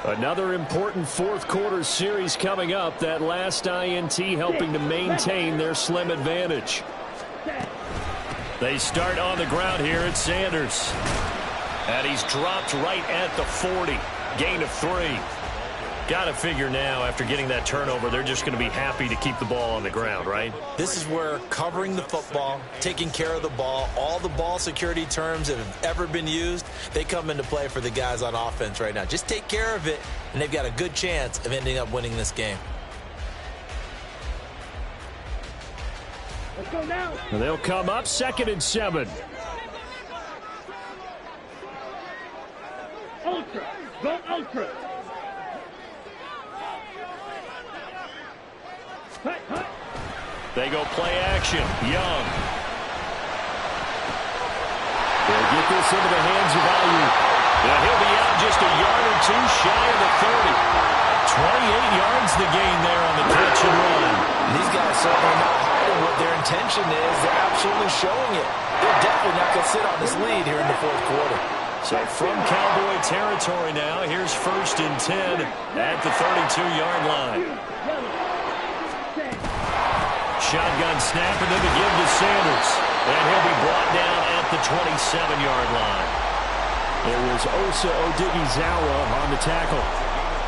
Speaker 6: Another important 4th quarter series coming up. That last INT helping to maintain their slim advantage.
Speaker 1: They start on the ground here at Sanders. And he's dropped right at the 40. Gain of 3. Got to figure now, after getting that turnover, they're just going to be happy to keep the ball on the ground, right?
Speaker 4: This is where covering the football, taking care of the ball, all the ball security terms that have ever been used, they come into play for the guys on offense right now. Just take care of it, and they've got a good chance of ending up winning this game.
Speaker 2: Let's go now.
Speaker 6: And they'll come up 2nd and 7.
Speaker 2: Ultra. Go ultra. Hut, hut.
Speaker 1: They go play action. Young.
Speaker 6: They'll get this into the hands of Ayuk.
Speaker 1: Yeah, he'll be out just a yard or 2 shy of the 30. 28 yards the gain there on the catch and run.
Speaker 4: These guys certainly not hiding what their intention is. They're absolutely showing it. They're definitely not going to sit on this lead here in the 4th quarter.
Speaker 1: So from Cowboy territory now, here's 1st and 10 at the 32-yard line. Shotgun snap, and then to give to Sanders. And he'll be brought down at the 27-yard line.
Speaker 6: It was Osa Odighizuwa on the tackle.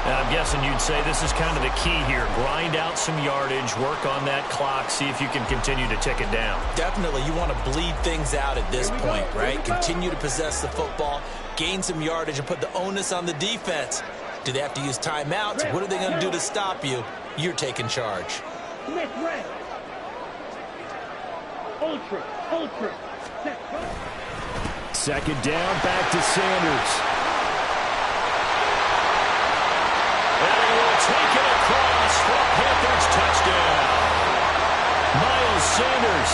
Speaker 1: And I'm guessing you'd say this is kind of the key here. Grind out some yardage, work on that clock, see if you can continue to tick it down.
Speaker 4: Definitely, you want to bleed things out at this point, right? Continue to possess the football, gain some yardage, and put the onus on the defense. Do they have to use timeouts? What are they going to do to stop you? You're taking charge.
Speaker 2: Next red. Ultra. Ultra.
Speaker 6: Second down, back to Sanders.
Speaker 1: And he will take it across for a Panthers touchdown. Miles Sanders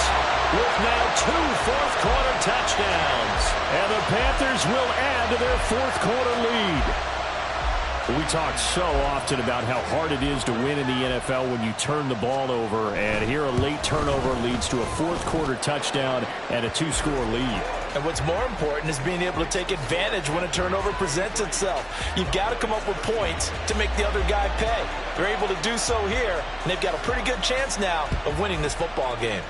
Speaker 1: with now 2 fourth-quarter touchdowns.
Speaker 6: And the Panthers will add to their fourth-quarter lead. We talk so often about how hard it is to win in the NFL when you turn the ball over, and here a late turnover leads to a fourth-quarter touchdown and a 2-score lead.
Speaker 4: And what's more important is being able to take advantage when a turnover presents itself. You've got to come up with points to make the other guy pay. They're able to do so here, and they've got a pretty good chance now of winning this football game.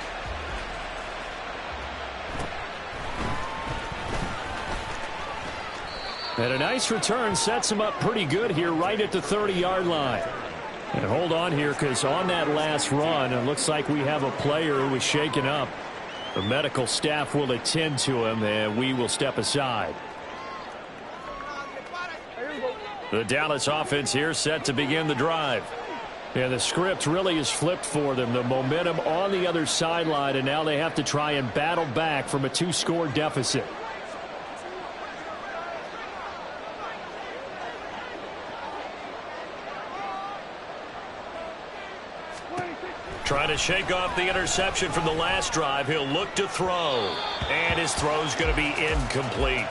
Speaker 6: And a nice return sets him up pretty good here right at the 30-yard line. And hold on here, because on that last run, it looks like we have a player who was shaken up. The medical staff will attend to him, and we will step aside. The Dallas offense here set to begin the drive. And the script really is flipped for them. The momentum on the other sideline, and now they have to try and battle back from a 2-score deficit.
Speaker 1: Trying to shake off the interception from the last drive. He'll look to throw. And his throw's going to be incomplete.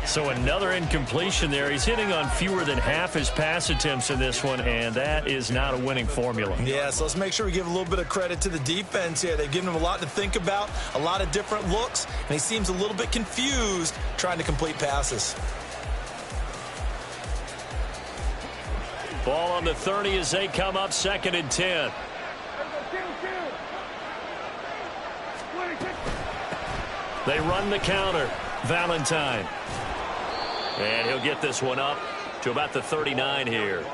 Speaker 1: So another incompletion there. He's hitting on fewer than half his pass attempts in this one, and that is not a winning formula.
Speaker 3: Yeah, so let's make sure we give a little bit of credit to the defense here. They've given him a lot to think about, a lot of different looks, and he seems a little bit confused trying to complete passes.
Speaker 1: Ball on the 30 as they come up 2nd and 10. They run the counter. Valentine. And he'll get this one up to about the 39 here.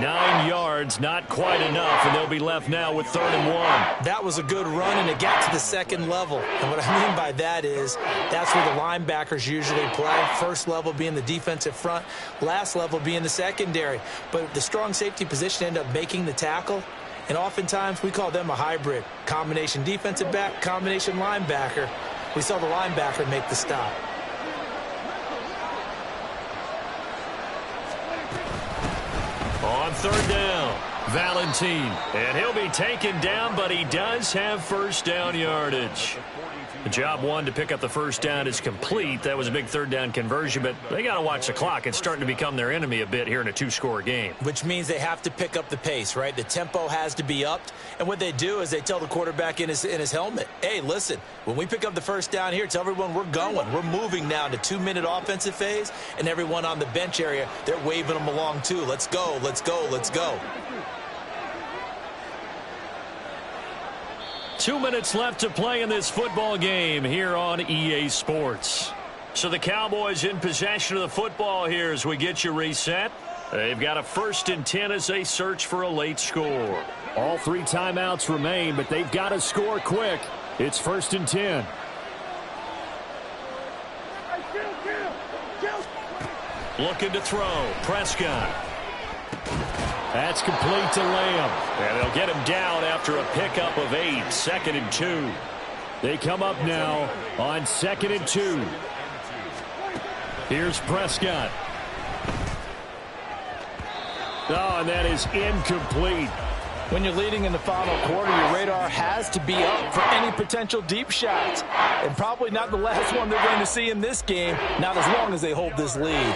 Speaker 1: 9 yards, not quite enough, and they'll be left now with 3rd and 1.
Speaker 3: That was a good run, and it got to the second level. And what I mean by that is that's where the linebackers usually play. First level being the defensive front, last level being the secondary. But the strong safety position ended up making the tackle. And oftentimes we call them a hybrid. Combination defensive back, combination linebacker. We saw the linebacker make the stop.
Speaker 1: On 3rd down, Valentine. And he'll be taken down, but he does have first down yardage. The job one to pick up the first down is complete. That was a big 3rd down conversion, but they got to watch the clock. It's starting to become their enemy a bit here in a 2-score game.
Speaker 3: Which means they have to pick up the pace, right? The tempo has to be upped. And what they do is they tell the quarterback in his helmet, hey, listen, when we pick up the first down here, tell everyone we're going. We're moving now to 2-minute offensive phase, and everyone on the bench area, they're waving them along too. Let's go, let's go, let's go.
Speaker 1: 2 minutes left to play in this football game here on EA Sports. So the Cowboys in possession of the football here as we get you reset. They've got a 1st and 10 as they search for a late score.
Speaker 6: All 3 timeouts remain, but they've got to score quick. It's 1st and 10.
Speaker 1: Looking to throw. Prescott.
Speaker 6: That's complete to Lamb.
Speaker 1: And they'll get him down after a pickup of 8. 2nd and 2.
Speaker 6: They come up now on 2nd and 2. Here's Prescott. Oh, and that is incomplete.
Speaker 4: When you're leading in the final quarter, your radar has to be up for any potential deep shots. And probably not the last one they're going to see in this game, not as long as they hold this lead.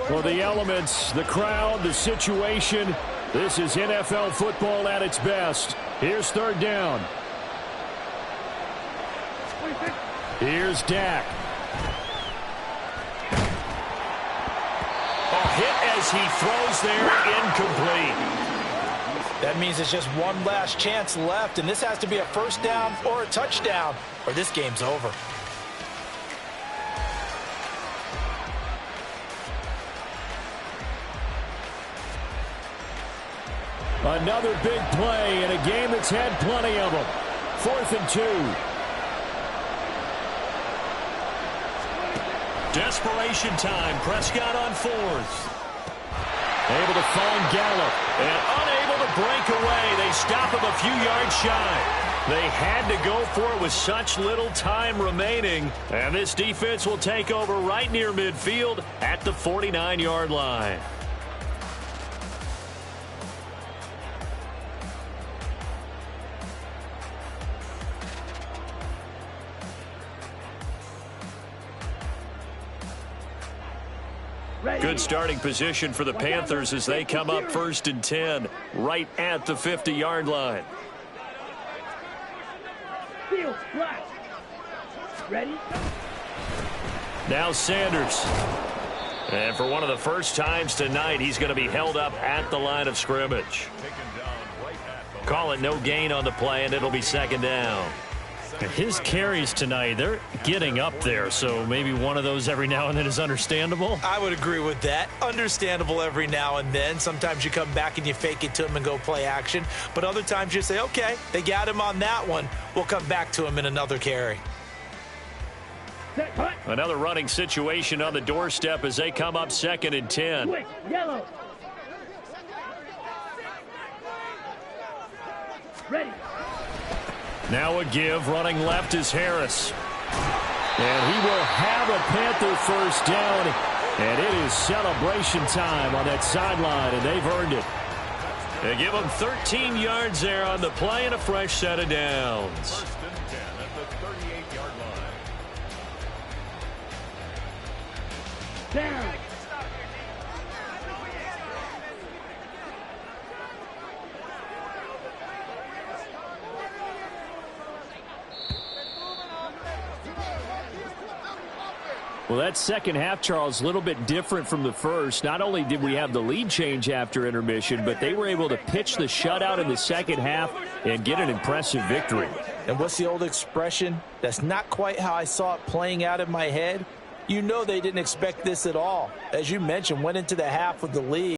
Speaker 6: For the elements, the crowd, the situation, this is NFL football at its best. Here's 3rd down. Here's Dak.
Speaker 1: A hit as he throws there, incomplete.
Speaker 4: That means it's just one last chance left, and this has to be a first down or a touchdown, or this game's over.
Speaker 6: Another big play in a game that's had plenty of them. 4th and 2.
Speaker 1: Desperation time. Prescott on 4th.
Speaker 6: Able to find Gallup.
Speaker 1: And unable to break away. They stop him a few yards shy. They had to go for it with such little time remaining. And this defense will take over right near midfield at the 49-yard line. Good starting position for the Panthers as they come up 1st and 10, right at the 50-yard line.
Speaker 2: Ready?
Speaker 1: Now Sanders. And for one of the first times tonight, he's going to be held up at the line of scrimmage. Call it no gain on the play, and it'll be 2nd down.
Speaker 6: His carries tonight, they're getting up there, so maybe one of those every now and then is understandable.
Speaker 3: I would agree with that. Understandable every now and then. Sometimes you come back and you fake it to him and go play action. But other times you say, okay, they got him on that one. We'll come back to him in another carry.
Speaker 1: Another running situation on the doorstep as they come up 2nd and 10.
Speaker 2: Quick, yellow. Ready.
Speaker 1: Now a give, running left is Harris. And he will have a Panther first down. And it is celebration time on that sideline, and they've earned it. They give them 13 yards there on the play and a fresh set of downs.
Speaker 5: 1st and 10 at the 38-yard line.
Speaker 2: Down.
Speaker 6: Well, that second half, Charles, a little bit different from the first. Not only did we have the lead change after intermission, but they were able to pitch the shutout in the second half and get an impressive victory.
Speaker 4: And what's the old expression? That's not quite how I saw it playing out in my head. You know they didn't expect this at all. As you mentioned, went into the half with the lead.